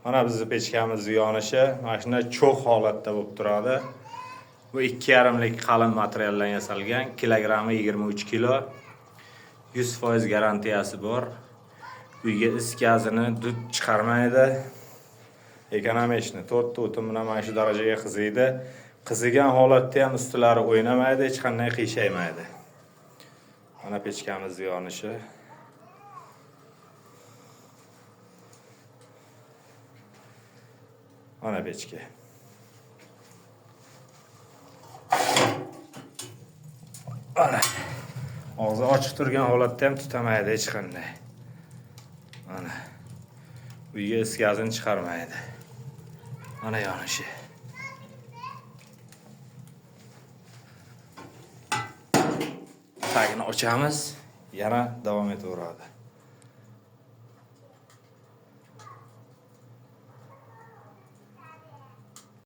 Mana bizning pechkamizning yonishi mana shunday cho'q holatda bo'lib turadi. Bu 2,5 lik qalin materialdan yasalgan, kilogrammi 23 kilo. 100% garantiyasi bor. Uyga is gazini dud chiqarmaydi. Ekonomishni 4 ta o'tin bilan mana shu darajaga qiziydi. Qizigan holatda ham ustilari o'ynamaydi, hech qanday qiyshaymaydi. Mana pechkamizning yonishi. Mana pechka. Mana. Og'zi ochiq turgan holatda ham tutamaydi hech qanday. Mana. Uyga is gazini chiqarmaydi. Mana yonishi. Tagini ochamiz, yana davom etaveradi.